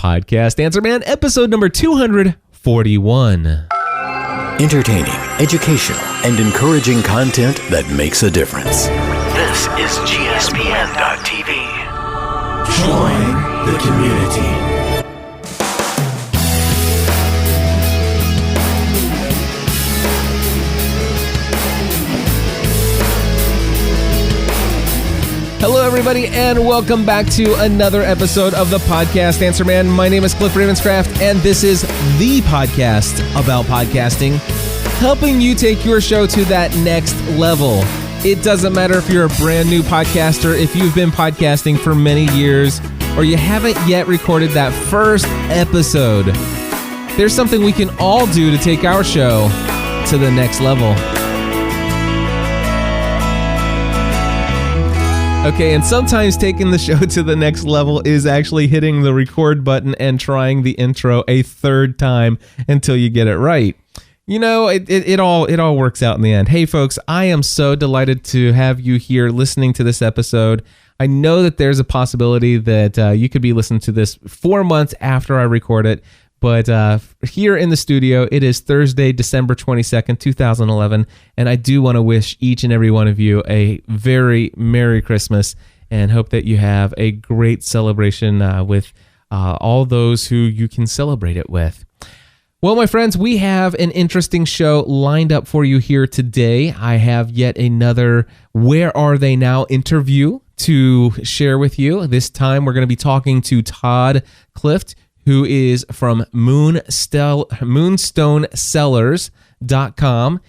Podcast Answer Man, episode number 241. Entertaining, educational, and encouraging content that makes a difference. This is GSPN.TV. Join the community. Hello, everybody, and welcome back to another episode of the Podcast Answer Man. My name is Cliff Ravenscraft, and this is the podcast about podcasting, helping you take your show to that next level. It doesn't matter if you're a brand new podcaster, if you've been podcasting for many years, or you haven't yet recorded that first episode. There's something we can all do to take our show to the next level. Okay, and sometimes taking the show to the next level is actually hitting the record button and trying the intro a third time until you get it right. You know, it all works out in the end. Hey, folks, I am so delighted to have you here listening to this episode. I know that there's a possibility that you could be listening to this 4 months after I record it. But here in the studio, it is Thursday, December 22nd, 2011, and I do want to wish each and every one of you a very Merry Christmas and hope that you have a great celebration with all those who you can celebrate it with. Well, my friends, we have an interesting show lined up for you here today. I have yet another Where Are They Now interview to share with you. This time, we're going to be talking to Todd Clift, who is from MoonstoneCellars.com.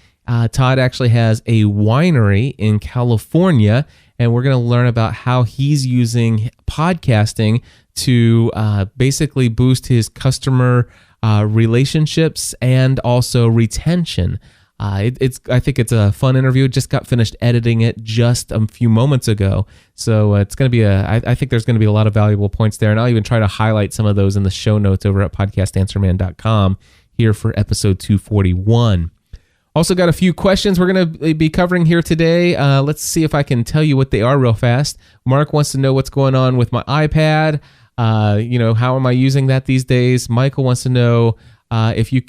Todd actually has a winery in California, and we're going to learn about how he's using podcasting to basically boost his customer relationships and also retention. I think it's a fun interview. Just got finished editing it just a few moments ago. So it's going to be I think there's going to be a lot of valuable points there. And I'll even try to highlight some of those in the show notes over at podcastanswerman.com here for episode 241. Also got a few questions we're going to be covering here today. Let's see if I can tell you what they are real fast. Mark wants to know what's going on with my iPad. How am I using that these days? Michael wants to know if you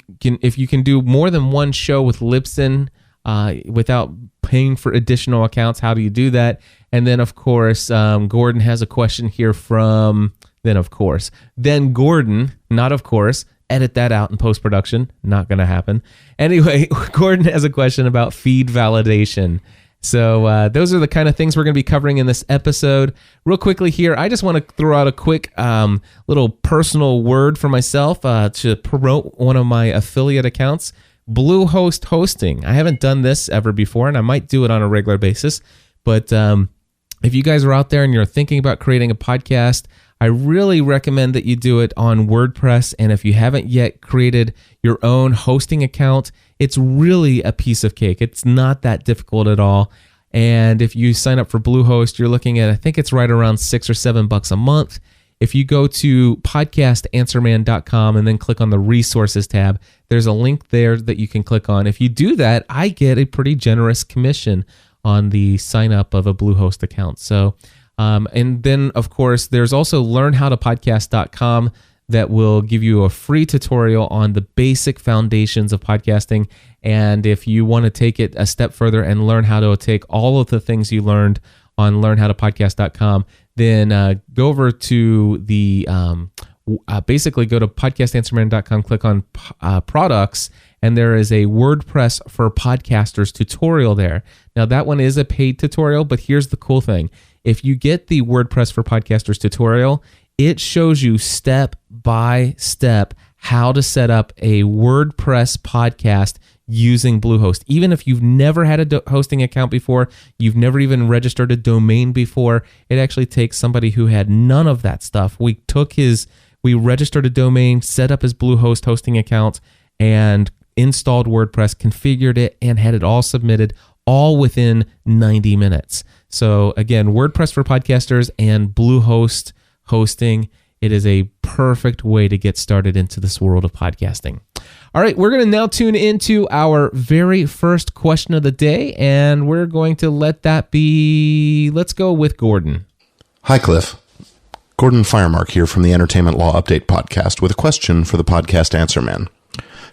can do more than one show with Libsyn without paying for additional accounts. How do you do that? And then, of course, Gordon has a question here from Then Gordon, not of course. Edit that out in post-production. Not going to happen. Anyway, Gordon has a question about feed validation. So those are the kind of things we're going to be covering in this episode. Real quickly here, I just want to throw out a quick little personal word for myself to promote one of my affiliate accounts, Bluehost Hosting. I haven't done this ever before, and I might do it on a regular basis. But if you guys are out there and you're thinking about creating a podcast, I really recommend that you do it on WordPress. And if you haven't yet created your own hosting account, it's really a piece of cake. It's not that difficult at all. And if you sign up for Bluehost, you're looking at, I think it's right around $6 or $7 a month. If you go to podcastanswerman.com and then click on the resources tab, there's a link there that you can click on. If you do that, I get a pretty generous commission on the sign up of a Bluehost account. So, and then of course, there's also learnhowtopodcast.com that will give you a free tutorial on the basic foundations of podcasting. And if you want to take it a step further and learn how to take all of the things you learned on learnhowtopodcast.com, then go over to the, basically go to podcastanswerman.com, click on products, and there is a WordPress for Podcasters tutorial there. Now that one is a paid tutorial, but here's the cool thing. If you get the WordPress for Podcasters tutorial, it shows you step by step how to set up a WordPress podcast using Bluehost. Even if you've never had a hosting account before, you've never even registered a domain before, it actually takes somebody who had none of that stuff. We registered a domain, set up his Bluehost hosting account, and installed WordPress, configured it, and had it all submitted, all within 90 minutes. So again, WordPress for Podcasters and Bluehost hosting. It is a perfect way to get started into this world of podcasting. All right, we're going to now tune into our very first question of the day, and we're going to let that be, let's go with Gordon. Hi, Cliff. Gordon Firemark here from the Entertainment Law Update podcast with a question for the podcast Answer Man.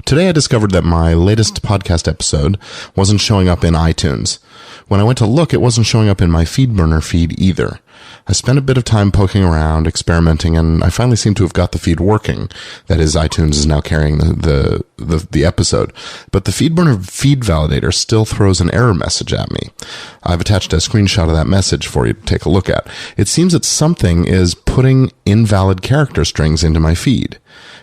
Today I discovered that my latest podcast episode wasn't showing up in iTunes. When I went to look, it wasn't showing up in my FeedBurner feed either. I spent a bit of time poking around, experimenting, and I finally seem to have got the feed working. That is, iTunes is now carrying the episode. But the FeedBurner feed validator still throws an error message at me. I've attached a screenshot of that message for you to take a look at. It seems that something is putting invalid character strings into my feed.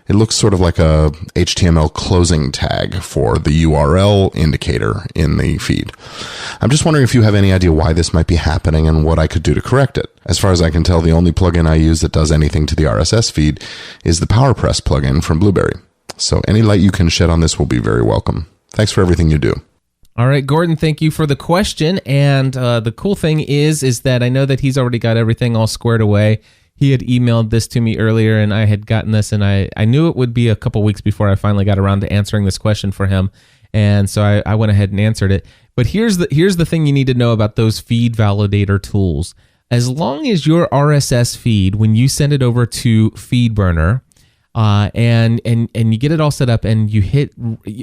It looks sort of like a HTML closing tag for the URL indicator in the feed. I'm just wondering if you have any idea why this might be happening and what I could do to correct it. As far as I can tell, the only plugin I use that does anything to the RSS feed is the PowerPress plugin from Blueberry. So any light you can shed on this will be very welcome. Thanks for everything you do. All right, Gordon, thank you for the question. And the cool thing is that I know that he's already got everything all squared away. He had emailed this to me earlier, and I had gotten this, and I knew it would be a couple weeks before I finally got around to answering this question for him, and so I went ahead and answered it. But here's the thing you need to know about those feed validator tools. As long as your RSS feed, when you send it over to FeedBurner, and you get it all set up, and you hit.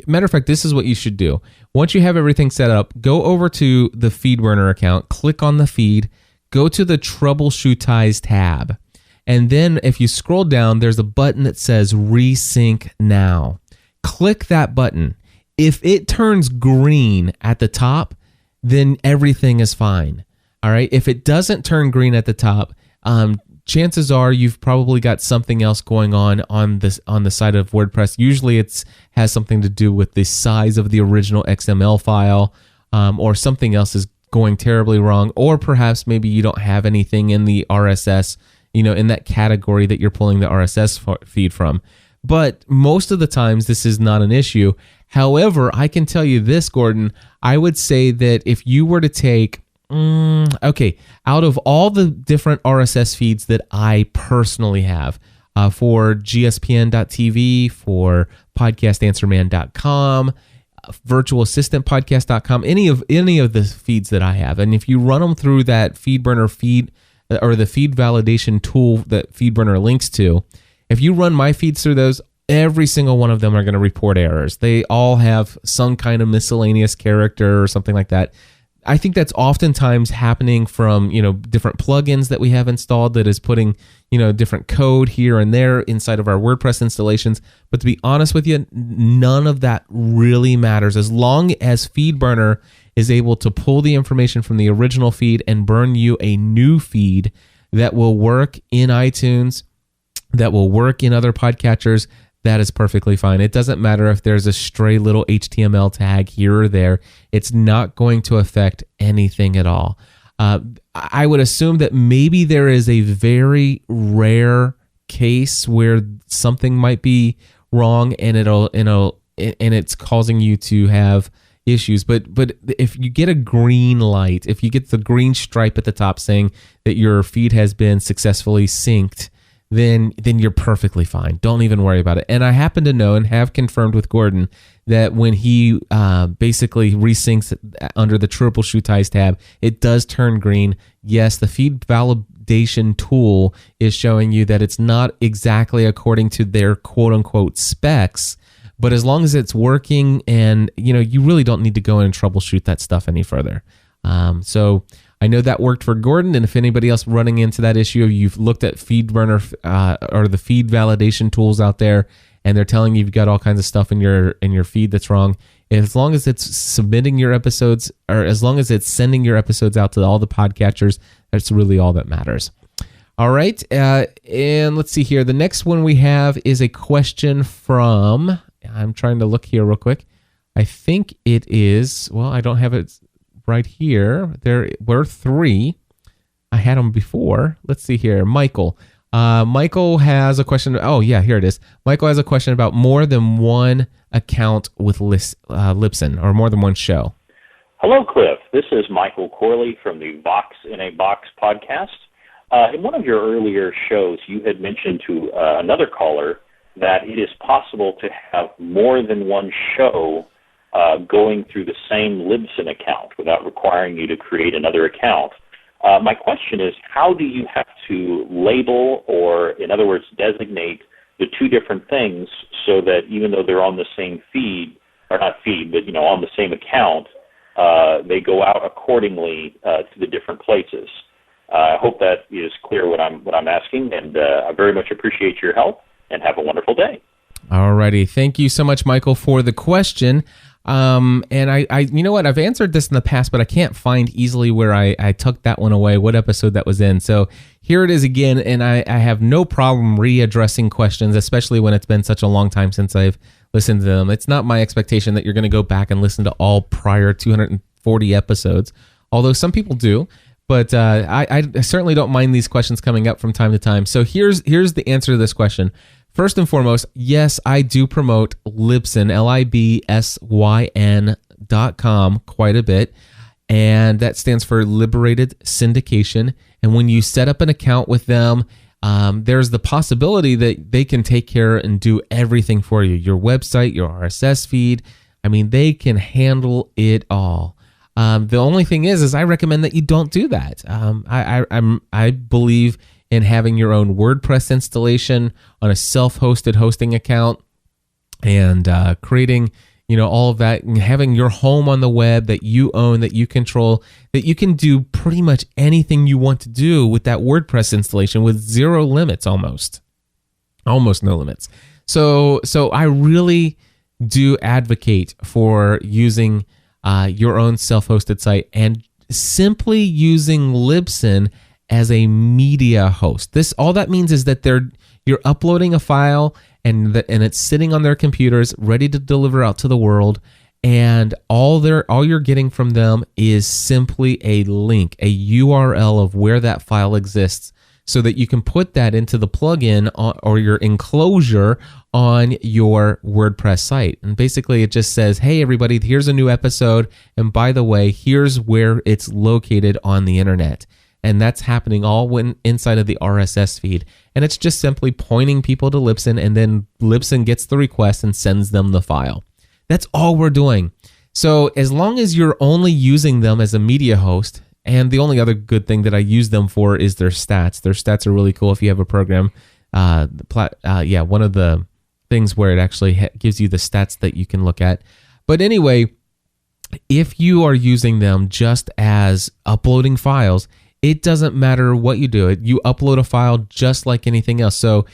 Matter of fact, this is what you should do. Once you have everything set up, go over to the FeedBurner account, click on the feed, go to the Troubleshootize tab. And then if you scroll down, there's a button that says Resync Now. Click that button. If it turns green at the top, then everything is fine. All right. If it doesn't turn green at the top, chances are you've probably got something else going on the side of WordPress. Usually it has something to do with the size of the original XML file, or something else is going terribly wrong, or perhaps maybe you don't have anything in the RSS, in that category that you're pulling the RSS feed from. But most of the times this is not an issue. However, I can tell you this, Gordon, I would say that if you were to take, out of all the different RSS feeds that I personally have, for gspn.tv, for podcastanswerman.com, virtualassistantpodcast.com, any of the feeds that I have, and if you run them through that FeedBurner feed or the feed validation tool that FeedBurner links to, if you run my feeds through those, every single one of them are going to report errors. They all have some kind of miscellaneous character or something like that. I think that's oftentimes happening from, different plugins that we have installed that is putting, different code here and there inside of our WordPress installations. But to be honest with you, none of that really matters. As long as FeedBurner is able to pull the information from the original feed and burn you a new feed that will work in iTunes, that will work in other podcatchers, that is perfectly fine. It doesn't matter if there's a stray little HTML tag here or there. It's not going to affect anything at all. I would assume that maybe there is a very rare case where something might be wrong and it's causing you to have issues. But if you get a green light, if you get the green stripe at the top saying that your feed has been successfully synced, then you're perfectly fine. Don't even worry about it. And I happen to know and have confirmed with Gordon that when he basically resyncs under the Troubleshootize tab, it does turn green. Yes, the feed validation tool is showing you that it's not exactly according to their quote-unquote specs, but as long as it's working, and you really don't need to go in and troubleshoot that stuff any further. So I know that worked for Gordon, and if anybody else running into that issue, you've looked at FeedBurner or the feed validation tools out there, and they're telling you you've got all kinds of stuff in your feed that's wrong. As long as it's submitting your episodes, or as long as it's sending your episodes out to all the podcatchers, that's really all that matters. All right, and let's see here. The next one we have is a question from, I'm trying to look here real quick. I think it is, I don't have it right here. There were three. I had them before. Let's see here. Michael. Michael has a question. Oh, yeah, here it is. Michael has a question about more than one account with Libsyn, or more than one show. Hello, Cliff. This is Michael Corley from the Vox in a Box podcast. In one of your earlier shows, you had mentioned to another caller that it is possible to have more than one show going through the same Libsyn account without requiring you to create another account. My question is, how do you have to label, or in other words, designate the two different things so that even though they're on the same feed, or not feed, but on the same account, they go out accordingly to the different places? I hope that is clear what I'm asking, and I very much appreciate your help, and have a wonderful day. All righty. Thank you so much, Michael, for the question. And I you know what? I've answered this in the past, but I can't find easily where I took that one away, what episode that was in. So here it is again, and I have no problem readdressing questions, especially when it's been such a long time since I've listened to them. It's not my expectation that you're going to go back and listen to all prior 240 episodes, although some people do. But I certainly don't mind these questions coming up from time to time. So here's the answer to this question. First and foremost, yes, I do promote Libsyn, Libsyn.com quite a bit. And that stands for Liberated Syndication. And when you set up an account with them, there's the possibility that they can take care and do everything for you. Your website, your RSS feed. I mean, they can handle it all. The only thing is I recommend that you don't do that. I believe in having your own WordPress installation on a self-hosted hosting account, and creating, all of that, and having your home on the web that you own, that you control, that you can do pretty much anything you want to do with that WordPress installation with zero limits, almost no limits. So I really do advocate for using your own self-hosted site and simply using Libsyn as a media host. All that means is that you're uploading a file and it's sitting on their computers ready to deliver out to the world, and all you're getting from them is simply a link, a URL of where that file exists, so that you can put that into the plugin or your enclosure on your WordPress site. And basically it just says, hey everybody, here's a new episode, and by the way, here's where it's located on the internet. And that's happening all inside of the RSS feed. And it's just simply pointing people to Libsyn, and then Libsyn gets the request and sends them the file. That's all we're doing. So as long as you're only using them as a media host, and the only other good thing that I use them for is their stats. Their stats are really cool if you have a program. One of the things where it actually gives you the stats that you can look at. But anyway, if you are using them just as uploading files, it doesn't matter what you do. You upload a file just like anything else. So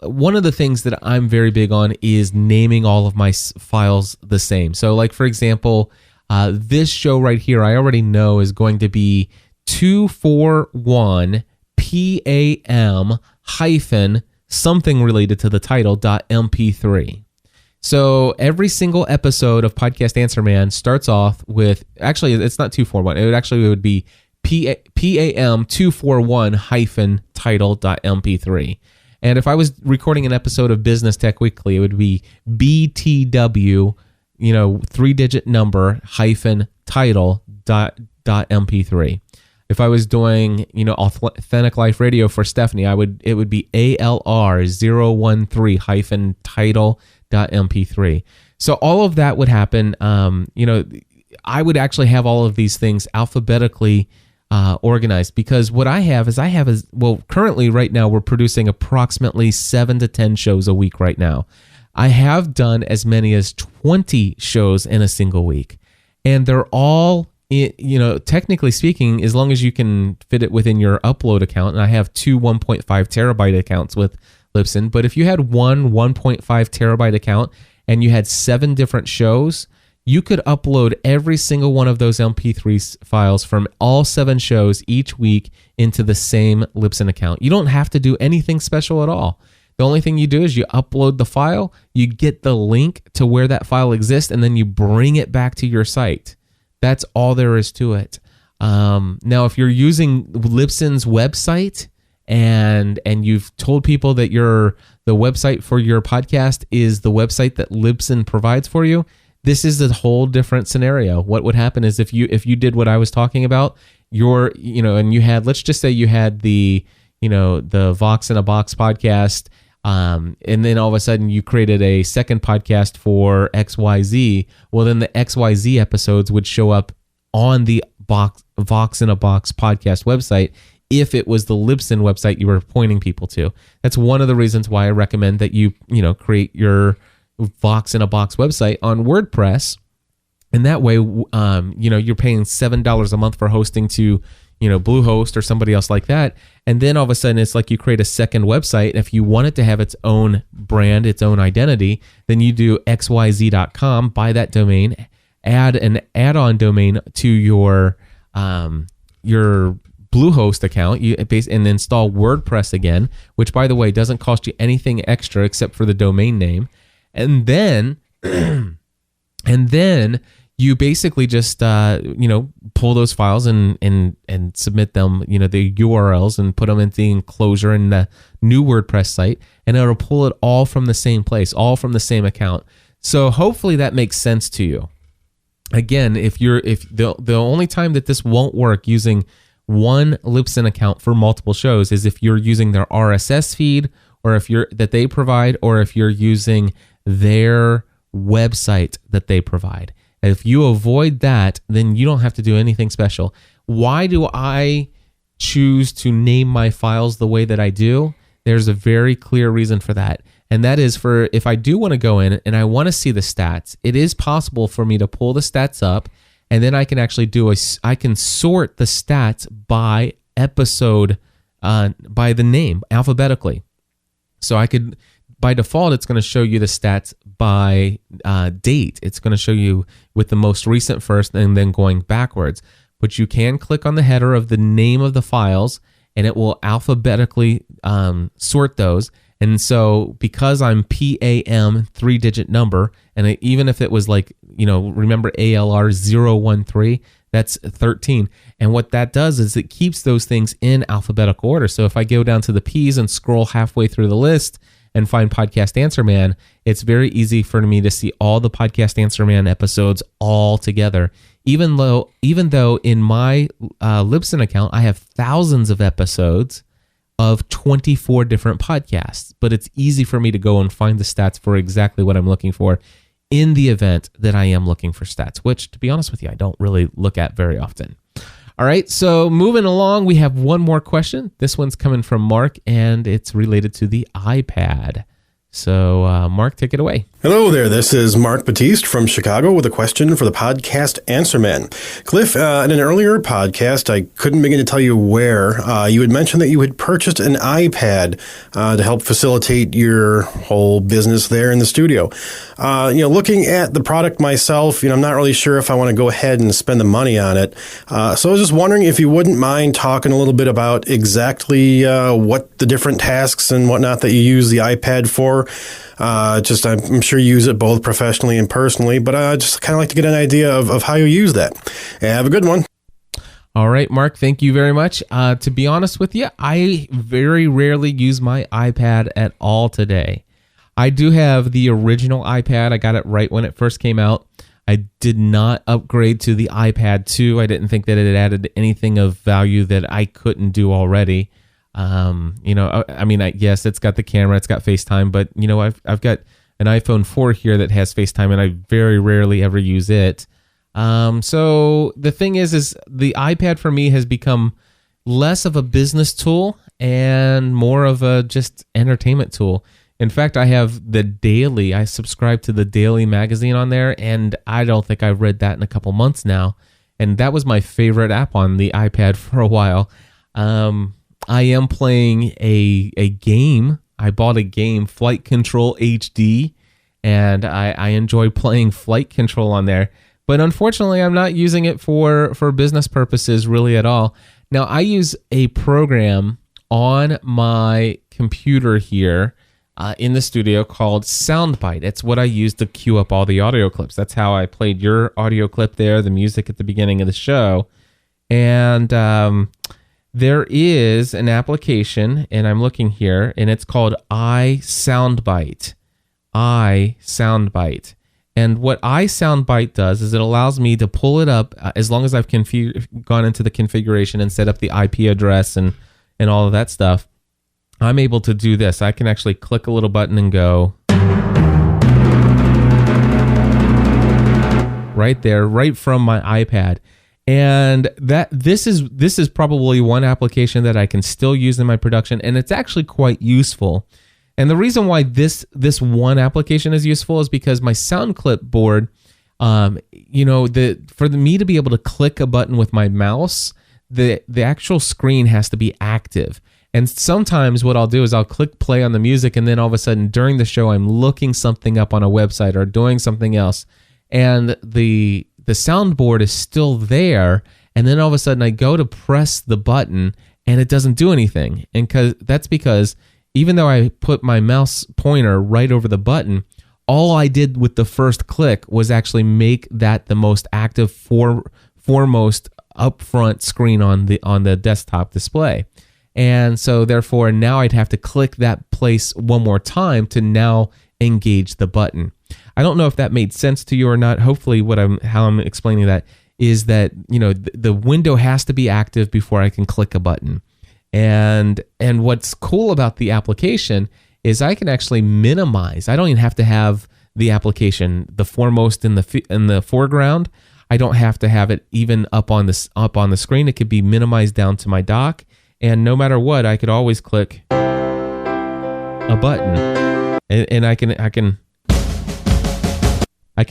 one of the things that I'm very big on is naming all of my files the same. So like, for example, this show right here, I already know is going to be 241 PAM hyphen something related to the title .mp3. So every single episode of Podcast Answer Man starts off with, actually, it's not 241. It would be PAM 241 hyphen title.mp3. And if I was recording an episode of Business Tech Weekly, it would be BTW, 3-digit number hyphen title.mp3. If I was doing, Authentic Life Radio for Stephanie, it would be ALR 013 hyphen title.mp3. So all of that would happen. I would actually have all of these things alphabetically organized, because what I have is currently right now we're producing approximately 7 to 10 shows a week right now. I have done as many as 20 shows in a single week, and they're all, technically speaking, as long as you can fit it within your upload account, and I have 2 1.5 terabyte accounts with Libsyn, but if you had one 1.5 terabyte account and you had 7 different shows, you could upload every single one of those MP3 files from all 7 shows each week into the same Libsyn account. You don't have to do anything special at all. The only thing you do is you upload the file, you get the link to where that file exists, and then you bring it back to your site. That's all there is to it. Now, if you're using Libsyn's website and you've told people that the website for your podcast is the website that Libsyn provides for you, this is a whole different scenario. What would happen is if you did what I was talking about, and you had, let's just say you had the Vox in a Box podcast, and then all of a sudden you created a second podcast for XYZ. Well, then the XYZ episodes would show up on the Vox in a Box podcast website if it was the Libsyn website you were pointing people to. That's one of the reasons why I recommend that you create your Vox in a Box website on WordPress. And that way, you're paying $7 a month for hosting to, Bluehost or somebody else like that. And then all of a sudden, it's like you create a second website. If you want it to have its own brand, its own identity, then you do xyz.com, buy that domain, add an add-on domain to your Bluehost account, and install WordPress again, which, by the way, doesn't cost you anything extra except for the domain name. And then you basically just pull those files and submit them, the URLs, and put them into the enclosure in the new WordPress site, and it'll pull it all from the same place, all from the same account. So hopefully that makes sense to you. Again, if the only time that this won't work using one Libsyn account for multiple shows is if you're using their RSS feed, or that they provide, or if you're using their website that they provide. If you avoid that, then you don't have to do anything special. Why do I choose to name my files the way that I do? There's a very clear reason for that. And that is for if I do want to go in and I want to see the stats, it is possible for me to pull the stats up, and then I can actually I can sort the stats by episode, by the name, alphabetically. So I could, by default, it's going to show you the stats by date. It's going to show you with the most recent first and then going backwards. But you can click on the header of the name of the files, and it will alphabetically sort those. And so because I'm PAM 3-digit number, and even if it was like, remember ALR 013, that's 13. And what that does is it keeps those things in alphabetical order. So if I go down to the P's and scroll halfway through the list and find Podcast Answer Man, it's very easy for me to see all the Podcast Answer Man episodes all together. Even though in my Libsyn account, I have thousands of episodes of 24 different podcasts, but it's easy for me to go and find the stats for exactly what I'm looking for in the event that I am looking for stats, which, to be honest with you, I don't really look at very often. All right, so moving along, we have one more question. This one's coming from Mark, and it's related to the iPad. So, Mark, take it away. Hello there. This is Mark Batiste from Chicago with a question for the Podcast Answer Man. Cliff, in an earlier podcast, I couldn't begin to tell you where, you had mentioned that you had purchased an iPad to help facilitate your whole business there in the studio. Looking at the product myself, I'm not really sure if I want to go ahead and spend the money on it. So I was just wondering if you wouldn't mind talking a little bit about exactly what the different tasks and whatnot that you use the iPad for. I'm sure you use it both professionally and personally, but I just kind of like to get an idea of how you use that. Have a good one. All right, Mark, thank you very much. To be honest with you, I very rarely use my iPad at all today. I do have the original iPad. I got it right when it first came out. I did not upgrade to the iPad 2. I didn't think that it added anything of value that I couldn't do already. Yes, it's got the camera, it's got FaceTime, but I've got an iPhone 4 here that has FaceTime, and I very rarely ever use it. So the thing is the iPad for me has become less of a business tool and more of a just entertainment tool. In fact, I subscribe to the Daily magazine on there, and I don't think I've read that in a couple months now. And that was my favorite app on the iPad for a while. I am playing a game. I bought a game, Flight Control HD, and I enjoy playing Flight Control on there. But unfortunately, I'm not using it for business purposes really at all. Now, I use a program on my computer here in the studio called Soundbite. It's what I use to queue up all the audio clips. That's how I played your audio clip there, the music at the beginning of the show. And there is an application, and I'm looking here, and it's called iSoundbite. iSoundbite. And what iSoundbite does is it allows me to pull it up as long as I've gone into the configuration and set up the IP address and all of that stuff. I'm able to do this. I can actually click a little button and go right there, right from my iPad. And this is probably one application that I can still use in my production, and it's actually quite useful. And the reason why this one application is useful is because my sound clipboard, for me to be able to click a button with my mouse, the actual screen has to be active. And sometimes what I'll do is I'll click play on the music, and then all of a sudden during the show I'm looking something up on a website or doing something else, and the soundboard is still there, and then all of a sudden I go to press the button and it doesn't do anything. And that's because even though I put my mouse pointer right over the button, all I did with the first click was actually make that the most active foremost upfront screen on the desktop display. And so therefore now I'd have to click that place one more time to now engage the button. I don't know if that made sense to you or not. Hopefully how I'm explaining that is that, the window has to be active before I can click a button. And what's cool about the application is I can actually minimize. I don't even have to have the application the foremost in the foreground. I don't have to have it even up on the screen. It could be minimized down to my dock, and no matter what, I could always click a button, and I can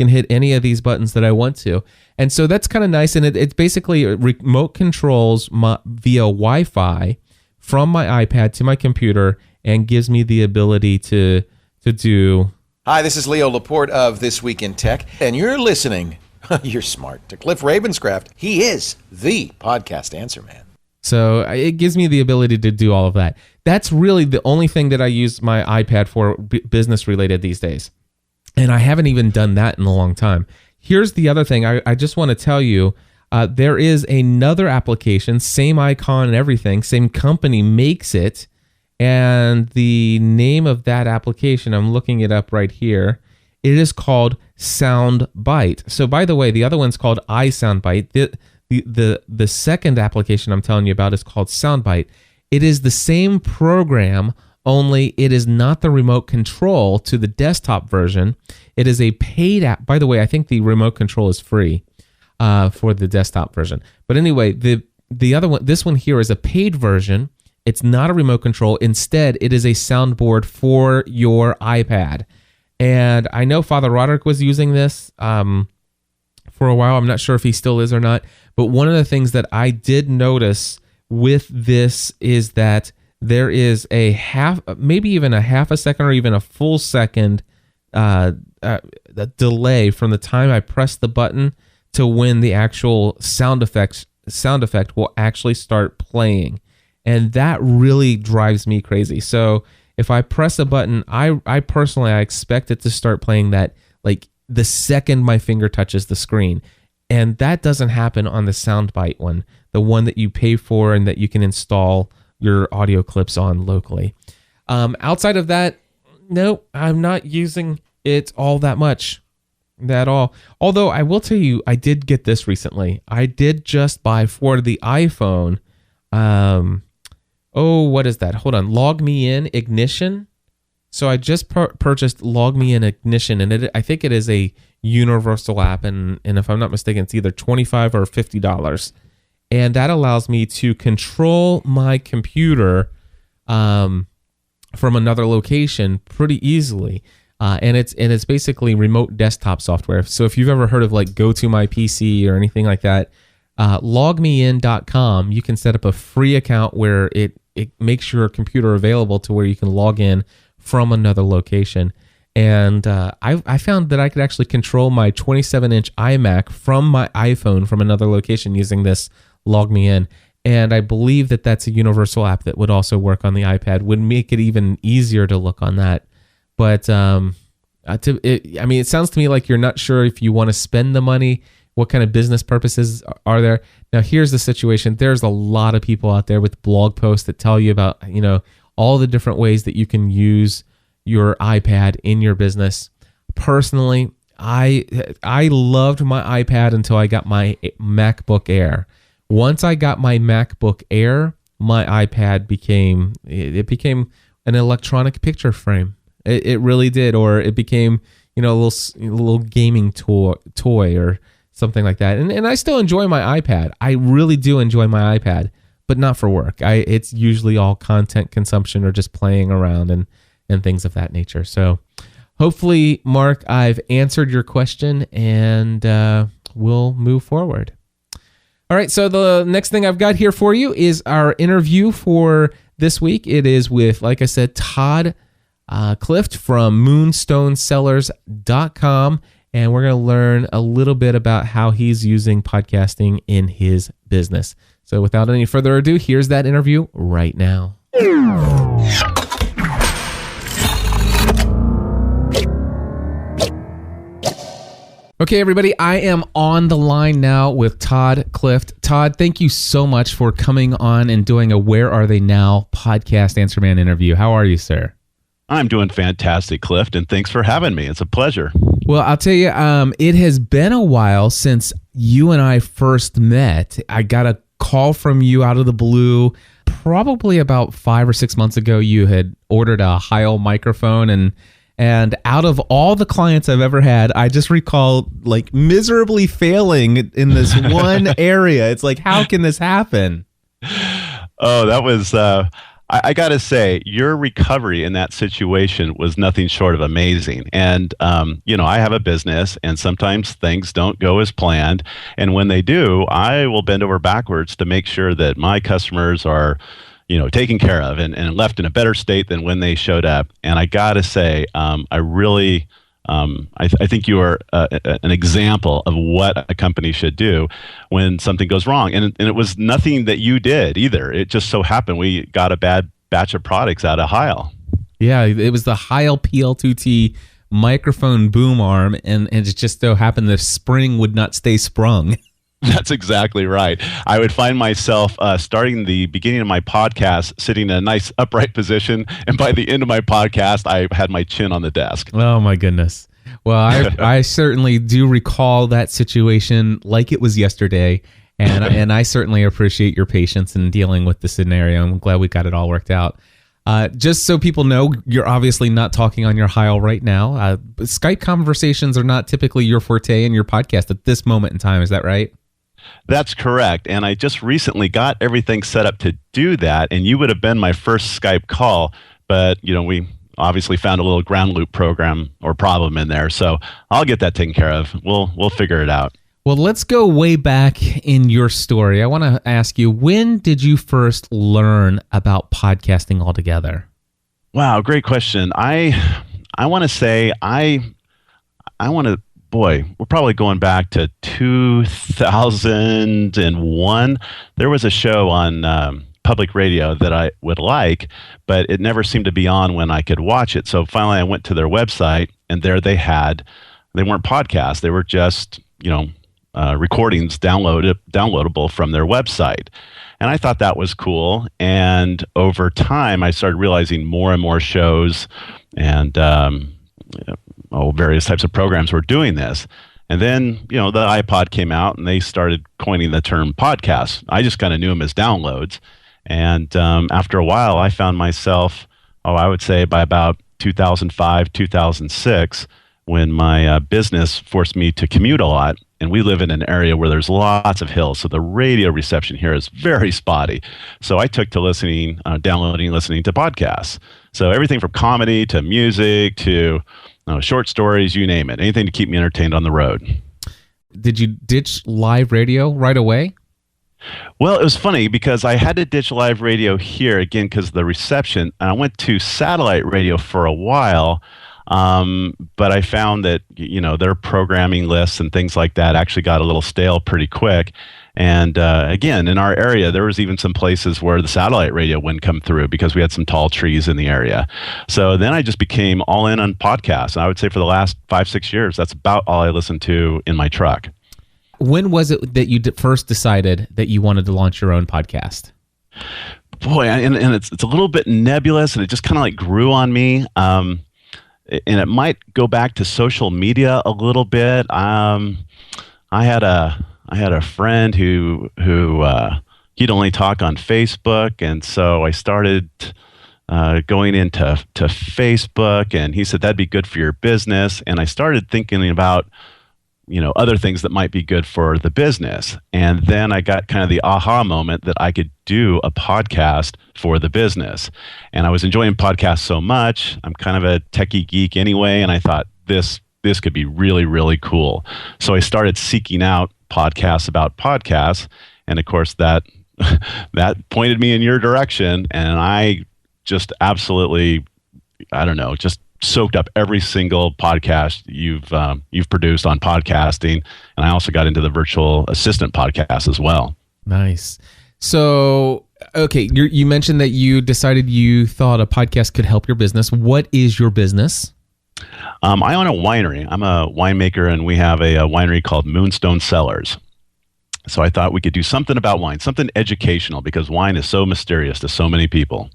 hit any of these buttons that I want to. And so that's kind of nice. And it's basically remote controls via Wi-Fi from my iPad to my computer and gives me the ability to do. Hi, this is Leo Laporte of This Week in Tech, and you're listening, you're smart, to Cliff Ravenscraft. He is the podcast answer man. So it gives me the ability to do all of that. That's really the only thing that I use my iPad for business related these days. And I haven't even done that in a long time. Here's the other thing. I just want to tell you, there is another application, same icon and everything, same company makes it. And the name of that application, I'm looking it up right here. It is called Soundbite. So by the way, the other one's called iSoundbite. The second application I'm telling you about is called Soundbite. It is the same program, only it is not the remote control to the desktop version. It is a paid app. By the way, I think the remote control is free for the desktop version. But anyway, the other one, this one here is a paid version. It's not a remote control. Instead, it is a soundboard for your iPad. And I know Father Roderick was using this for a while. I'm not sure if he still is or not. But one of the things that I did notice with this is that there is maybe even a half a second or even a full second delay from the time I press the button to when the actual sound effect will actually start playing. And that really drives me crazy. So if I press a button, I personally expect it to start playing that like the second my finger touches the screen. And that doesn't happen on the Soundbite one, the one that you pay for and that you can install your audio clips on locally. Outside of that, no, I'm not using it all that much at all. Although I will tell you, I did get this recently. I did just buy for the iPhone. What is that? Hold on. Log Me In Ignition. So I just purchased Log Me In Ignition, and I think it is a universal app, and if I'm not mistaken, it's either $25 or $50. And that allows me to control my computer from another location pretty easily. And it's basically remote desktop software. So if you've ever heard of like Go To My PC or anything like that, logmein.com, you can set up a free account where it makes your computer available to where you can log in from another location. And I found that I could actually control my 27-inch iMac from my iPhone from another location using this Log Me In. And I believe that that's a universal app that would also work on the iPad, would make it even easier to look on that. But it sounds to me like you're not sure if you want to spend the money. What kind of business purposes are there? Now, here's the situation. There's a lot of people out there with blog posts that tell you about, all the different ways that you can use your iPad in your business. Personally, I loved my iPad until I got my MacBook Air. Once I got my MacBook Air, my iPad became an electronic picture frame. It really did, or it became a little gaming toy or something like that. And I still enjoy my iPad. I really do enjoy my iPad, but not for work. It's usually all content consumption or just playing around and things of that nature. So hopefully, Mark, I've answered your question, and we'll move forward. All right, so the next thing I've got here for you is our interview for this week. It is with, like I said, Todd Clift from moonstonecellars.com, and we're going to learn a little bit about how he's using podcasting in his business. So without any further ado, here's that interview right now. Okay, everybody, I am on the line now with Todd Clift. Todd, thank you so much for coming on and doing a Where Are They Now podcast Answer Man interview. How are you, sir? I'm doing fantastic, Clift, and thanks for having me. It's a pleasure. Well, I'll tell you, it has been a while since you and I first met. I got a call from you out of the blue. Probably about 5 or 6 months ago, you had ordered a Heil microphone, and out of all the clients I've ever had, I just recall like miserably failing in this one area. It's like, how can this happen? Oh, that was, I got to say, your recovery in that situation was nothing short of amazing. And, I have a business, and sometimes things don't go as planned. And when they do, I will bend over backwards to make sure that my customers are taken care of and left in a better state than when they showed up. And I got to say, I really, I think you are an example of what a company should do when something goes wrong. And it was nothing that you did either. It just so happened we got a bad batch of products out of Heil. Yeah, it was the Heil PL2T microphone boom arm, and it just so happened the spring would not stay sprung. That's exactly right. I would find myself starting the beginning of my podcast sitting in a nice upright position, and by the end of my podcast, I had my chin on the desk. Oh my goodness. Well, I certainly do recall that situation like it was yesterday, and I certainly appreciate your patience in dealing with the scenario. I'm glad we got it all worked out. Just so people know, you're obviously not talking on your Heil right now. Skype conversations are not typically your forte in your podcast at this moment in time. Is that right? That's correct. And I just recently got everything set up to do that. And you would have been my first Skype call. But, we obviously found a little ground loop program or problem in there. So I'll get that taken care of. We'll figure it out. Well, let's go way back in your story. I want to ask you, when did you first learn about podcasting altogether? Wow, great question. I want to say boy, we're probably going back to 2001. There was a show on public radio that I would like, but it never seemed to be on when I could watch it. So finally I went to their website, and there they weren't podcasts. They were just, recordings downloadable from their website. And I thought that was cool. And over time, I started realizing more and more shows and various types of programs were doing this. And then, the iPod came out, and they started coining the term podcast. I just kind of knew them as downloads. And after a while, I found myself, I would say by about 2005, 2006, when my business forced me to commute a lot. And we live in an area where there's lots of hills, so the radio reception here is very spotty. So I took to downloading and listening to podcasts. So everything from comedy to music to short stories, you name it. Anything to keep me entertained on the road. Did you ditch live radio right away? Well, it was funny because I had to ditch live radio here, again, because of the reception. And I went to satellite radio for a while. But I found that, their programming lists and things like that actually got a little stale pretty quick. And again, in our area, there was even some places where the satellite radio wouldn't come through because we had some tall trees in the area. So then I just became all in on podcasts. And I would say for the last 5-6 years, that's about all I listened to in my truck. When was it that you first decided that you wanted to launch your own podcast? Boy, and it's a little bit nebulous, and it just kind of like grew on me. And it might go back to social media a little bit. I had a friend who he'd only talk on Facebook, and so I started going into Facebook, and he said that'd be good for your business. And I started thinking about other things that might be good for the business. And then I got kind of the aha moment that I could do a podcast for the business. And I was enjoying podcasts so much. I'm kind of a techie geek anyway, and I thought this could be really, really cool. So I started seeking out podcasts about podcasts, and of course that pointed me in your direction, and I just absolutely, just soaked up every single podcast you've produced on podcasting, and I also got into the virtual assistant podcast as well. Nice. So, okay, you mentioned that you decided you thought a podcast could help your business. What is your business? I own a winery. I'm a winemaker, and we have a winery called Moonstone Cellars. So I thought we could do something about wine, something educational, because wine is so mysterious to so many people.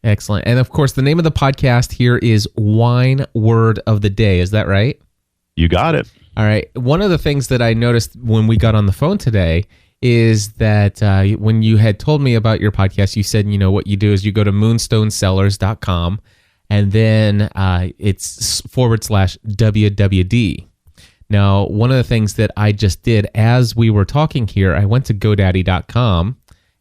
Excellent. And of course, the name of the podcast here is Wine Word of the Day. Is that right? You got it. All right. One of the things that I noticed when we got on the phone today is that when you had told me about your podcast, you said, what you do is you go to moonstonecellars.com and then it's /WWD. Now, one of the things that I just did as we were talking here, I went to GoDaddy.com.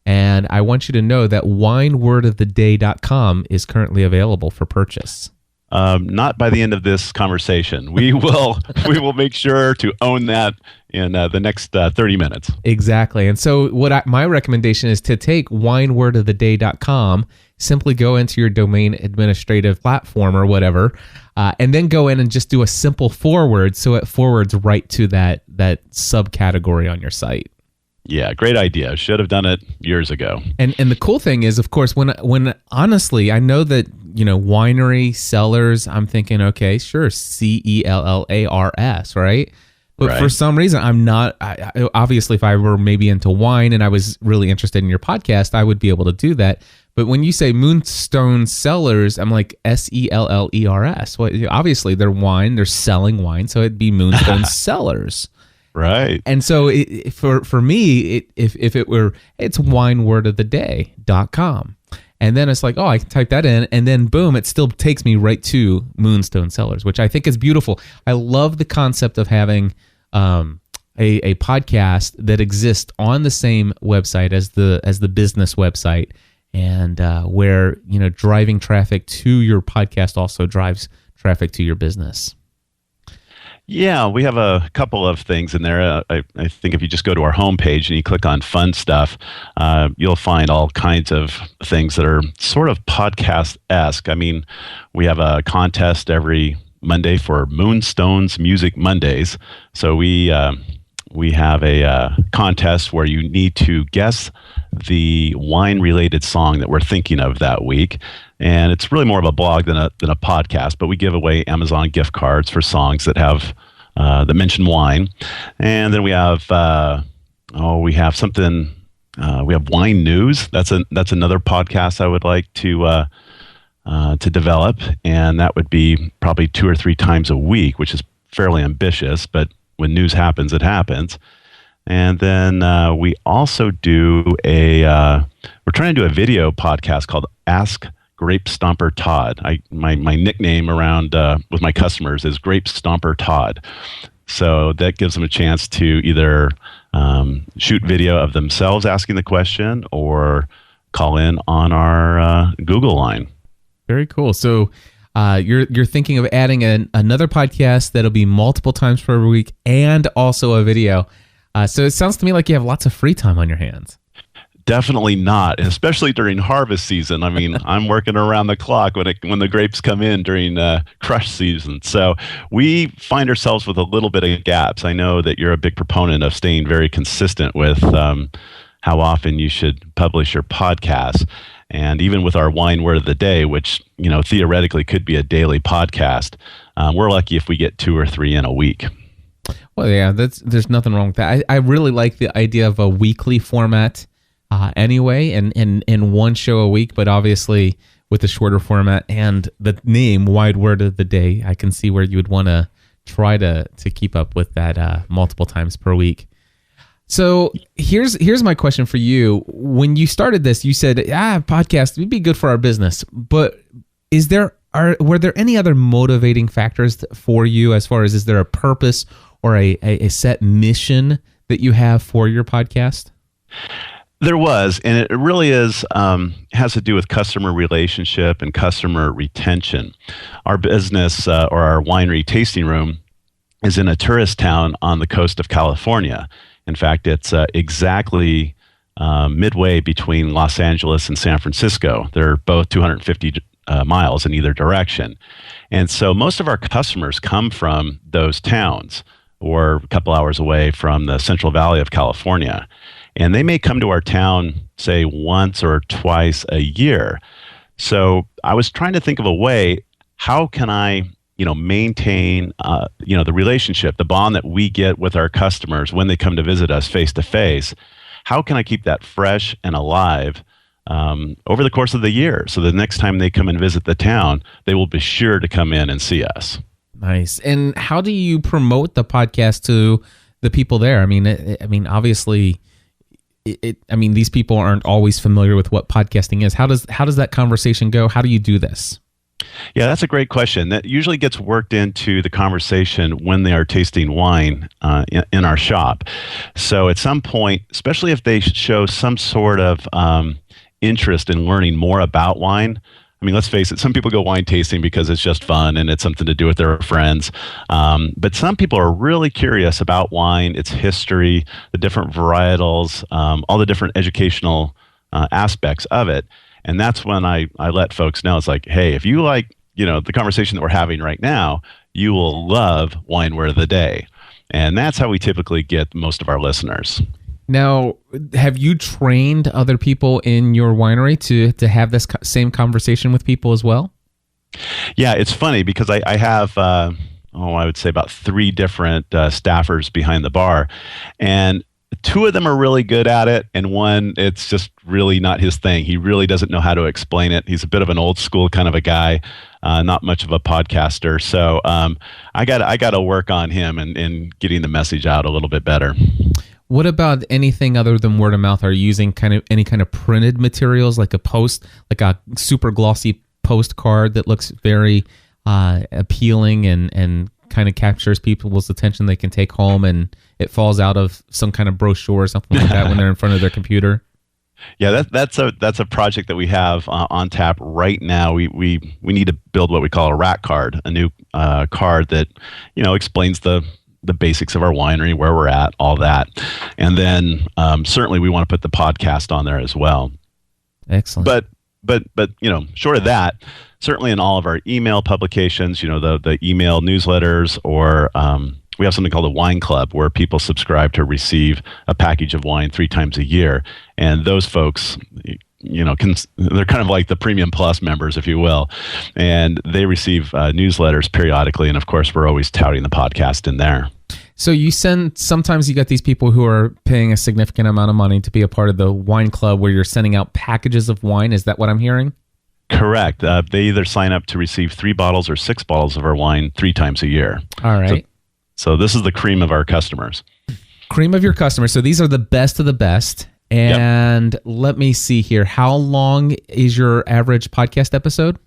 And I want you to know that winewordoftheday.com is currently available for purchase. Not by the end of this conversation. We will make sure to own that in the next 30 minutes. Exactly. And so my recommendation is to take winewordoftheday.com, simply go into your domain administrative platform or whatever, and then go in and just do a simple forward so it forwards right to that subcategory on your site. Yeah, great idea. Should have done it years ago. And the cool thing is, of course, when honestly, I know that, winery, cellars, I'm thinking, okay, sure, CELLARS, right? But right. For some reason, I'm not, obviously, if I were maybe into wine and I was really interested in your podcast, I would be able to do that. But when you say Moonstone Cellars, I'm like SELLERS. Well, obviously, they're selling wine, so it'd be Moonstone Cellars. Right. And so for me, it's winewordoftheday.com. And then it's like, I can type that in, and then boom, it still takes me right to Moonstone Cellars, which I think is beautiful. I love the concept of having a podcast that exists on the same website as the business website, and where driving traffic to your podcast also drives traffic to your business. Yeah, we have a couple of things in there. I think if you just go to our homepage and you click on fun stuff, you'll find all kinds of things that are sort of podcast-esque. I mean, we have a contest every Monday for Moonstones Music Mondays. So we have a contest where you need to guess the wine-related song that we're thinking of that week. And it's really more of a blog than a podcast, but we give away Amazon gift cards for songs that have that mention wine. And then we have we have wine news. That's another podcast I would like to develop, and that would be probably 2 or 3 times a week, which is fairly ambitious, but when news happens, it happens. And then we also do we're trying to do a video podcast called Ask Grape Stomper Todd. My nickname around with my customers is Grape Stomper Todd. So that gives them a chance to either shoot video of themselves asking the question or call in on our Google line. Very cool. So you're thinking of adding another podcast that'll be multiple times per week and also a video. So it sounds to me like you have lots of free time on your hands. Definitely not, and especially during harvest season. I mean, I'm working around the clock when the grapes come in during crush season. So we find ourselves with a little bit of gaps. I know that you're a big proponent of staying very consistent with how often you should publish your podcast. And even with our Wine Word of the Day, which theoretically could be a daily podcast, we're lucky if we get 2 or 3 in a week. Well, yeah, there's nothing wrong with that. I really like the idea of a weekly format. Anyway, and one show a week, but obviously with the shorter format and the name Wide Word of the Day, I can see where you would want to try to keep up with that multiple times per week. So here's my question for you. When you started this, you said, podcast would be good for our business, but were there any other motivating factors for you as far as, is there a purpose or a set mission that you have for your podcast? There was, and it really is has to do with customer relationship and customer retention. Our business or our winery tasting room is in a tourist town on the coast of California. In fact, it's exactly midway between Los Angeles and San Francisco. They're both 250 miles in either direction. And so most of our customers come from those towns or a couple hours away from the Central Valley of California. And they may come to our town, say, once or twice a year. So I was trying to think of a way, how can I, maintain, the relationship, the bond that we get with our customers when they come to visit us face to face? How can I keep that fresh and alive over the course of the year? So the next time they come and visit the town, they will be sure to come in and see us. Nice. And how do you promote the podcast to the people there? I mean, obviously, these people aren't always familiar with what podcasting is. How does that conversation go? How do you do this? Yeah, that's a great question. That usually gets worked into the conversation when they are tasting wine in our shop. So at some point, especially if they show some sort of interest in learning more about wine. I mean, let's face it, some people go wine tasting because it's just fun and it's something to do with their friends. But some people are really curious about wine, its history, the different varietals, all the different educational aspects of it. And that's when I let folks know, it's like, hey, if you like, the conversation that we're having right now, you will love Wine Word of the Day. And that's how we typically get most of our listeners. Now, have you trained other people in your winery to have this same conversation with people as well? Yeah, it's funny because I have, I would say about 3 different staffers behind the bar. And 2 of them are really good at it, and 1, it's just really not his thing. He really doesn't know how to explain it. He's a bit of an old school kind of a guy, not much of a podcaster. So I got to work on him and getting the message out a little bit better. What about anything other than word of mouth? Are you using any kind of printed materials, like a super glossy postcard that looks very appealing and kind of captures people's attention they can take home, and it falls out of some kind of brochure or something like that when they're in front of their computer? Yeah, that's a project that we have on tap right now. We need to build what we call a rack card, a new card that explains the basics of our winery, where we're at, all that. And then certainly we want to put the podcast on there as well. Excellent. But short of that, certainly in all of our email publications, the email newsletters, or we have something called a wine club where people subscribe to receive a package of wine 3 times a year. And those folks, they're kind of like the Premium Plus members, if you will, and they receive newsletters periodically. And of course, we're always touting the podcast in there. So sometimes you get these people who are paying a significant amount of money to be a part of the wine club where you're sending out packages of wine. Is that what I'm hearing? Correct. They either sign up to receive 3 bottles or 6 bottles of our wine 3 times a year. All right. So this is the cream of our customers. Cream of your customers. So these are the best of the best. And Let me see here. How long is your average podcast episode?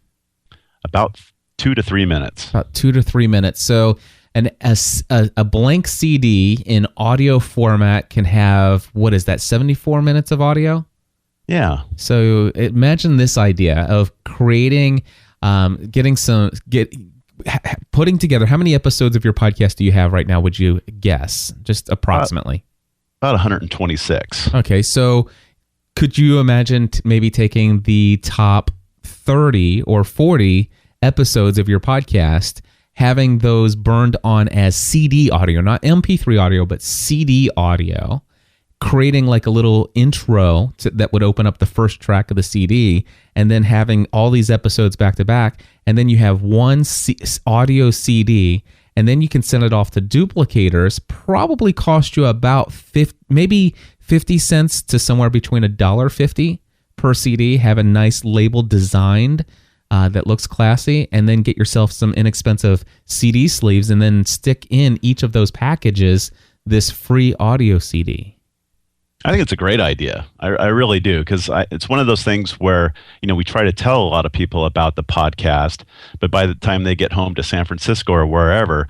About 2 to 3 minutes. About 2 to 3 minutes. So a blank CD in audio format can have, what is that, 74 minutes of audio? Yeah. So imagine this idea of creating, putting together, how many episodes of your podcast do you have right now, would you guess? Just approximately. About 126. Okay, so could you imagine maybe taking the top 30 or 40 episodes of your podcast, having those burned on as CD audio, not MP3 audio, but CD audio, creating like a little intro that would open up the first track of the CD, and then having all these episodes back to back, and then you have one audio CD, and then you can send it off to duplicators. Probably cost you about 50 cents to somewhere between $1.50 per CD. Have a nice label designed that looks classy, and then get yourself some inexpensive CD sleeves, and then stick in each of those packages this free audio CD. I think it's a great idea. I really do, because it's one of those things where, we try to tell a lot of people about the podcast, but by the time they get home to San Francisco or wherever,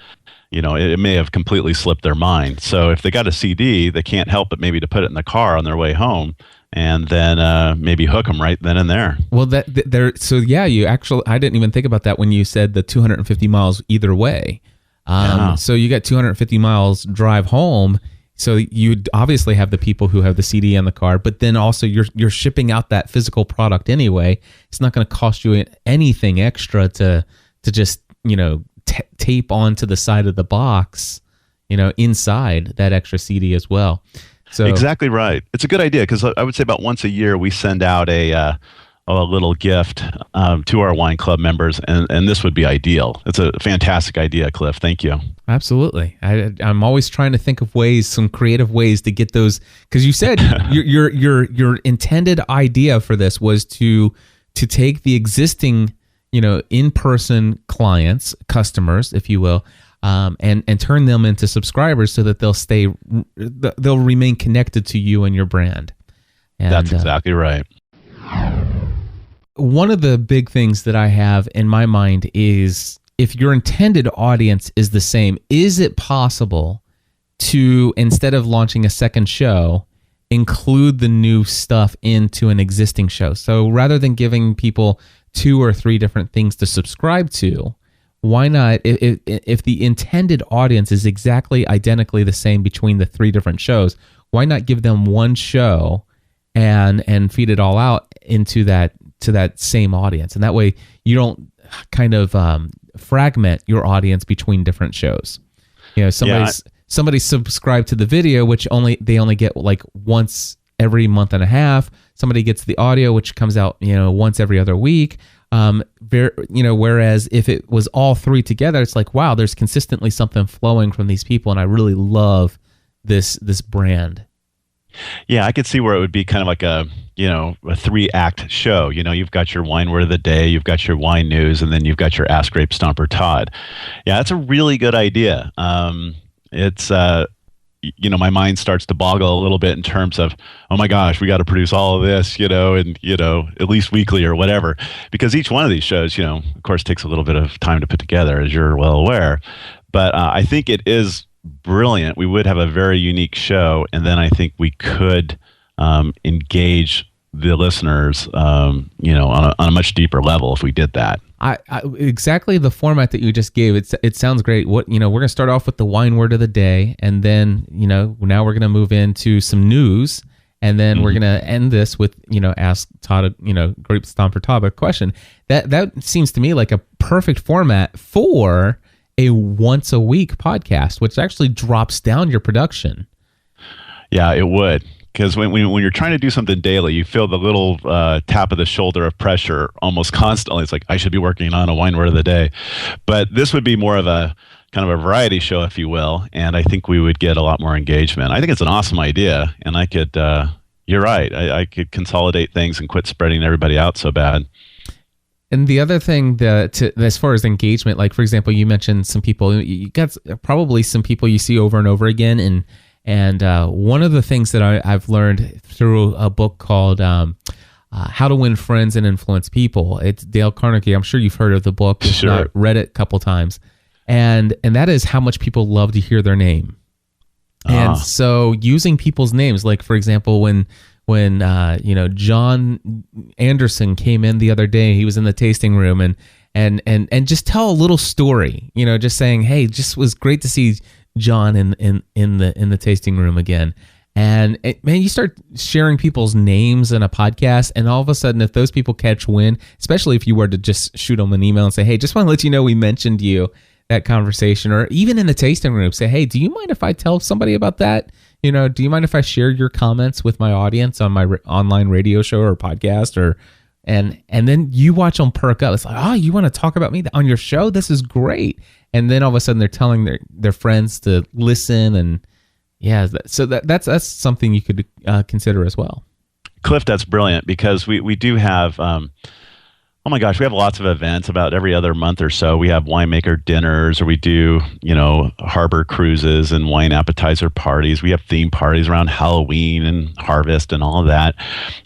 it may have completely slipped their mind. So if they got a CD, they can't help but maybe to put it in the car on their way home, and then maybe hook them right then and there. Well, you actually, I didn't even think about that when you said the 250 miles either way. So you got 250 miles drive home. So you obviously have the people who have the CD in the car, but then also you're shipping out that physical product anyway. It's not going to cost you anything extra to just tape onto the side of the box, inside that extra CD as well. So exactly right. It's a good idea because I would say about once a year we send out a little gift to our wine club members, and this would be ideal. It's a fantastic idea, Cliff. Thank you. Absolutely. I'm always trying to think of some creative ways to get those, because you said your intended idea for this was to take the existing in-person clients, customers, if you will, and turn them into subscribers so that they'll remain connected to you and your brand. And that's exactly right. One of the big things that I have in my mind is, if your intended audience is the same, is it possible to, instead of launching a second show, include the new stuff into an existing show? So rather than giving people 2 or 3 different things to subscribe to, why not, if the intended audience is exactly identically the same between the 3 different shows, why not give them one show and feed it all out into that same audience? And that way you don't kind of fragment your audience between different shows. Somebody subscribed to the video, which they only get like once every month and a half. Somebody gets the audio, which comes out once every other week. Whereas if it was all 3 together, it's like, wow, there's consistently something flowing from these people, and I really love this brand. Yeah, I could see where it would be kind of like a 3-act show. You've got your wine word of the day, you've got your wine news, and then you've got your Ask Grape Stomper Todd. Yeah, that's a really good idea. It's my mind starts to boggle a little bit in terms of, oh my gosh, we got to produce all of this, and at least weekly or whatever, because each one of these shows, of course, takes a little bit of time to put together, as you're well aware. But I think it is brilliant. We would have a very unique show, and then I think we could engage the listeners, on a much deeper level if we did that. I exactly the format that you just gave. It sounds great. We're going to start off with the wine word of the day, and then now we're going to move into some news, and then we're going to end this with Ask Todd, Grape Stomper Todd a question. That seems to me like a perfect format for a once a week podcast, which actually drops down your production. Yeah, it would. Because when you're trying to do something daily, you feel the little tap of the shoulder of pressure almost constantly. It's like, I should be working on a wine word of the day. But this would be more of a kind of a variety show, if you will. And I think we would get a lot more engagement. I think it's an awesome idea. And I could, you're right, I could consolidate things and quit spreading everybody out so bad. And the other thing as far as engagement, like, for example, you mentioned some people, you got probably some people you see over and over again. And one of the things that I've learned through a book called How to Win Friends and Influence People, it's Dale Carnegie. I'm sure you've heard of the book. Sure. I've read it a couple times. And that is how much people love to hear their name. And so using people's names, like, for example, when John Anderson came in the other day, he was in the tasting room, and just tell a little story, just saying, hey, just was great to see John in the tasting room again. And you start sharing people's names in a podcast, and all of a sudden, if those people catch wind, especially if you were to just shoot them an email and say, hey, just want to let you know we mentioned you, that conversation, or even in the tasting room, say, hey, do you mind if I tell somebody about that? Do you mind if I share your comments with my audience on my online radio show or podcast? And then you watch them perk up. It's like, oh, you want to talk about me on your show? This is great. And then all of a sudden they're telling their friends to listen. And yeah, so that's something you could consider as well. Cliff, that's brilliant, because we do have, oh my gosh, we have lots of events about every other month or so. We have winemaker dinners, or we do, harbor cruises and wine appetizer parties. We have theme parties around Halloween and harvest and all of that.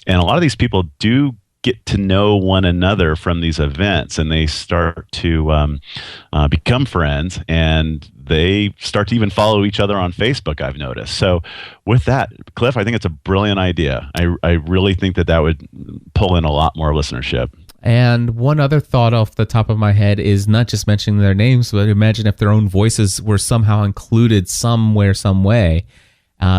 And a lot of these people do get to know one another from these events, and they start to become friends, and they start to even follow each other on Facebook, I've noticed. So with that, Cliff, I think it's a brilliant idea. I really think that would pull in a lot more listenership. And one other thought off the top of my head is not just mentioning their names, but imagine if their own voices were somehow included somewhere, some way.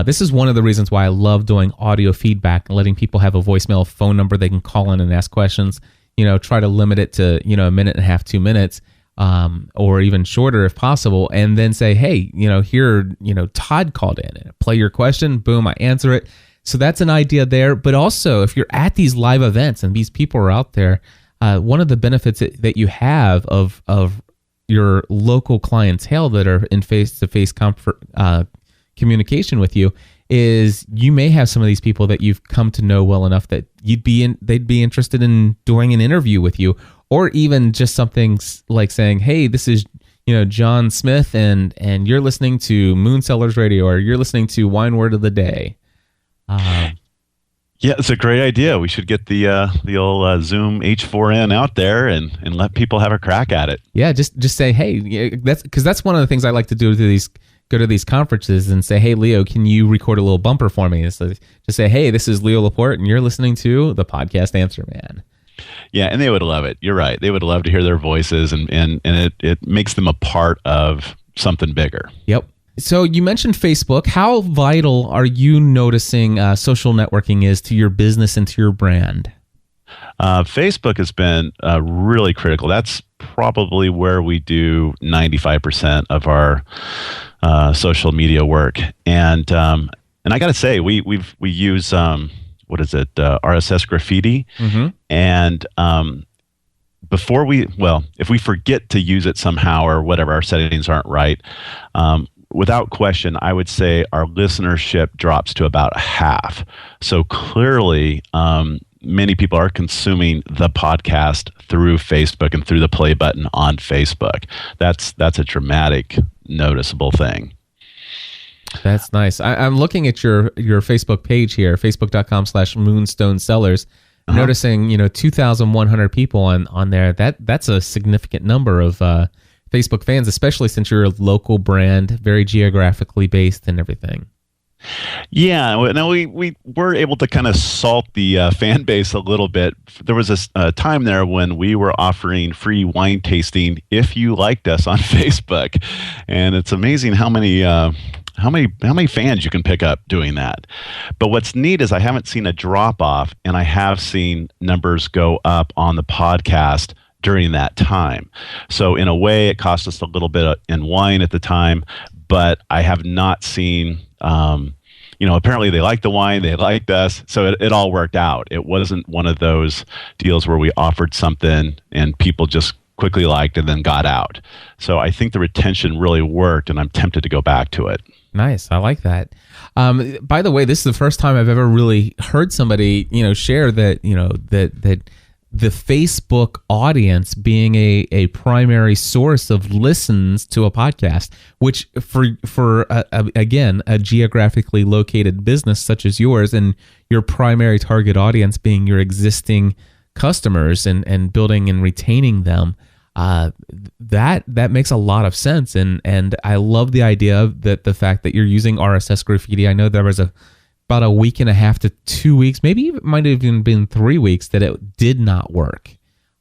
This is one of the reasons why I love doing audio feedback and letting people have a voicemail phone number they can call in and ask questions. Try to limit it to, a minute and a half, 2 minutes, or even shorter if possible. And then say, hey, here, Todd called in and play your question. Boom, I answer it. So that's an idea there. But also, if you're at these live events and these people are out there, one of the benefits that you have of your local clientele that are in face-to-face communication with you is you may have some of these people that you've come to know well enough that they'd be interested in doing an interview with you, or even just something like saying, hey, this is John Smith and you're listening to Moonsellers Radio, or you're listening to Wine Word of the Day. Yeah, it's a great idea. We should get the old Zoom H4n out there and let people have a crack at it. Yeah, just say, hey, that's one of the things I like to do to go to these conferences and say, hey, Leo, can you record a little bumper for me? So just say, hey, this is Leo Laporte and you're listening to the Podcast Answer Man. Yeah, and they would love it. You're right. They would love to hear their voices, and it makes them a part of something bigger. Yep. So you mentioned Facebook. How vital are you noticing social networking is to your business and to your brand? Facebook has been really critical. That's probably where we do 95% of our social media work. And I got to say, we use RSS Graffiti, mm-hmm. and if we forget to use it somehow or whatever, our settings aren't right. Without question, I would say our listenership drops to about half. So clearly, many people are consuming the podcast through Facebook and through the play button on Facebook. That's a dramatic, noticeable thing. That's nice. I'm looking at your Facebook page here, facebook.com/moonstonecellars, noticing 2,100 people on there. That's a significant number of Facebook fans, especially since you're a local brand, very geographically based and everything. Yeah, now we were able to kind of salt the fan base a little bit. There was a time there when we were offering free wine tasting if you liked us on Facebook, and it's amazing how many fans you can pick up doing that. But what's neat is I haven't seen a drop off, and I have seen numbers go up on the podcast during that time. So in a way, it cost us a little bit in wine at the time, but I have not seen, apparently they liked the wine, they liked us, so it all worked out. It wasn't one of those deals where we offered something and people just quickly liked and then got out. So I think the retention really worked, and I'm tempted to go back to it. Nice. I like that. By the way, this is the first time I've ever really heard somebody, share that, that the Facebook audience being a primary source of listens to a podcast, which for again, a geographically located business such as yours, and your primary target audience being your existing customers and building and retaining them, that makes a lot of sense. And I love the idea that the fact that you're using RSS Graffiti. I know there was about a week and a half to 2 weeks, maybe it might have even been 3 weeks, that it did not work.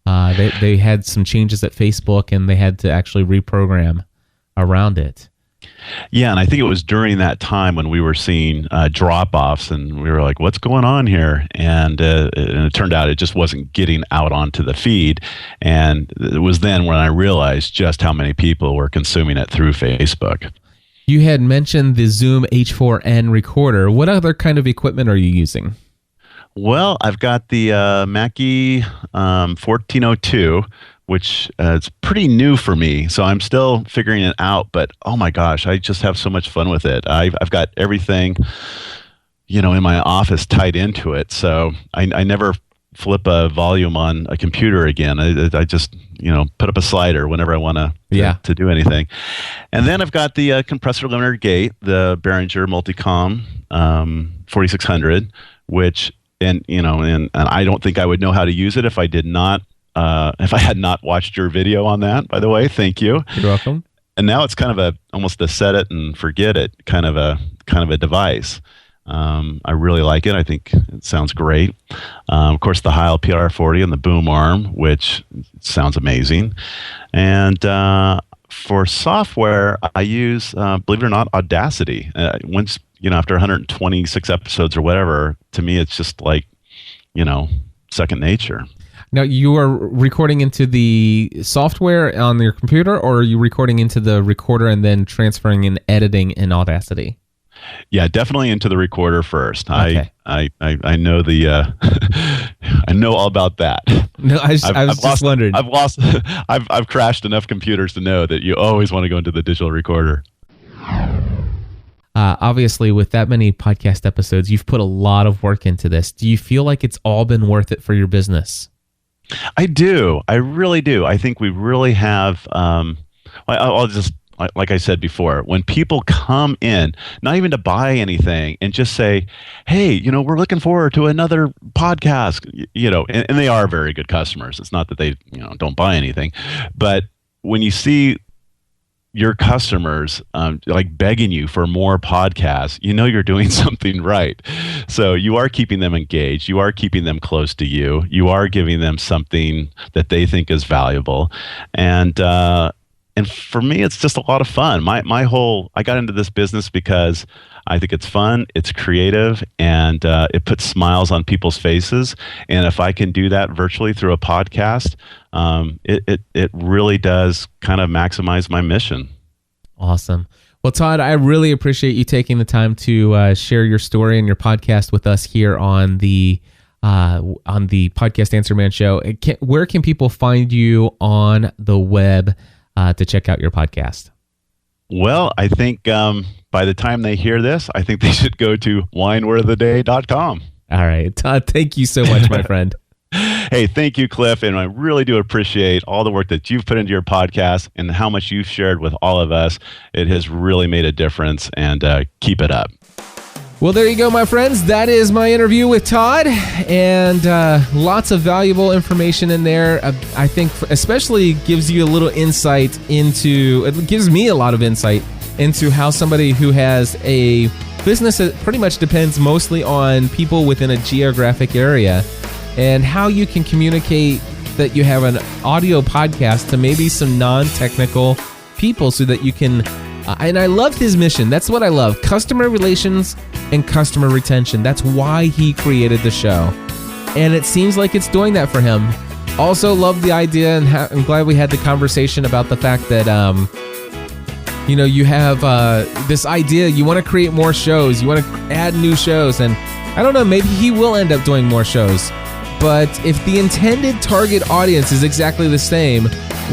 They had some changes at Facebook, and they had to actually reprogram around it. Yeah, and I think it was during that time when we were seeing drop-offs, and we were like, what's going on here? And it turned out it just wasn't getting out onto the feed. And it was then when I realized just how many people were consuming it through Facebook. You had mentioned the Zoom H4n recorder. What other kind of equipment are you using? Well, I've got the Mackie 1402, which is pretty new for me, so I'm still figuring it out. But oh my gosh, I just have so much fun with it. I've got everything, in my office tied into it, so I never flip a volume on a computer again. I just put up a slider whenever I want to do anything. And then I've got the compressor limiter gate, the Behringer Multicom 4600, which and I don't think I would know how to use it if I did not, if I had not watched your video on that, by the way. Thank you. You're welcome. And now it's kind of almost a set it and forget it kind of a device. I really like it. I think it sounds great. Of course, the Heil PR40 and the boom arm, which sounds amazing. And for software, I use, believe it or not, Audacity. Once, after 126 episodes or whatever, to me, it's just like, second nature. Now, you are recording into the software on your computer, or are you recording into the recorder and then transferring and editing in Audacity? Yeah, definitely into the recorder first. Okay. I know the I know all about that. No, I was just wondering. I've crashed enough computers to know that you always want to go into the digital recorder. Obviously, with that many podcast episodes, you've put a lot of work into this. Do you feel like it's all been worth it for your business? I do. I really do. I think we really have. I'll just, like I said before, when people come in, not even to buy anything, and just say, hey, we're looking forward to another podcast, and they are very good customers. It's not that they, don't buy anything, but when you see your customers like begging you for more podcasts, you're doing something right. So you are keeping them engaged. You are keeping them close to you. You are giving them something that they think is valuable. And for me, it's just a lot of fun. I got into this business because I think it's fun, it's creative, and it puts smiles on people's faces. And if I can do that virtually through a podcast, it really does kind of maximize my mission. Awesome. Well, Todd, I really appreciate you taking the time to share your story and your podcast with us here on the Podcast Answer Man show. Where can people find you on the web to check out your podcast? Well, I think by the time they hear this, I think they should go to winewordoftheday.com. All right. Todd, thank you so much, my friend. Hey, thank you, Cliff. And I really do appreciate all the work that you've put into your podcast and how much you've shared with all of us. It has really made a difference, and keep it up. Well, there you go, my friends. That is my interview with Todd, and lots of valuable information in there. I think especially gives you a little insight it gives me a lot of insight into how somebody who has a business that pretty much depends mostly on people within a geographic area, and how you can communicate that you have an audio podcast to maybe some non-technical people so that you can... and I love his mission. That's what I love. Customer relations and customer retention. That's why he created the show. And it seems like it's doing that for him. Also love the idea, and I'm glad we had the conversation about the fact that, you have this idea. You want to create more shows. You want to add new shows. And I don't know, maybe he will end up doing more shows. But if the intended target audience is exactly the same,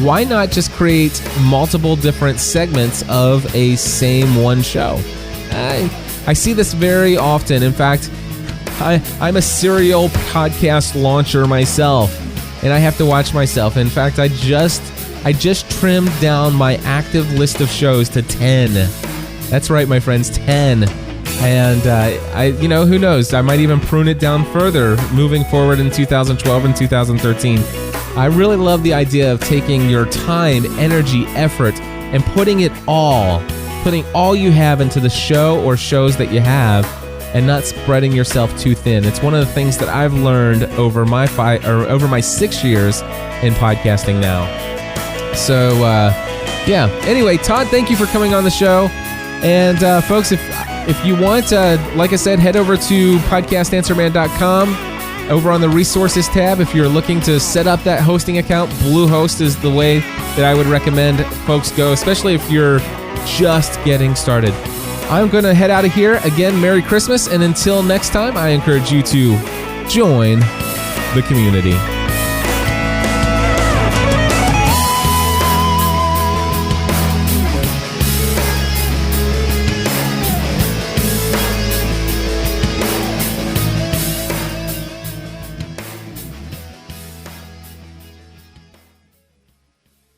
why not just create multiple different segments of a same one show? I see this very often. In fact, I'm a serial podcast launcher myself, and I have to watch myself. In fact, I just trimmed down my active list of shows to 10. That's right, my friends, 10. And who knows? I might even prune it down further moving forward in 2012 and 2013. I really love the idea of taking your time, energy, effort, and putting all you have into the show or shows that you have, and not spreading yourself too thin. It's one of the things that I've learned over my 6 years in podcasting now. So, Anyway, Todd, thank you for coming on the show. And folks, if you want, like I said, head over to podcastanswerman.com. Over on the resources tab, if you're looking to set up that hosting account, Bluehost is the way that I would recommend folks go, especially if you're just getting started. I'm going to head out of here. Again, Merry Christmas, and until next time, I encourage you to join the community.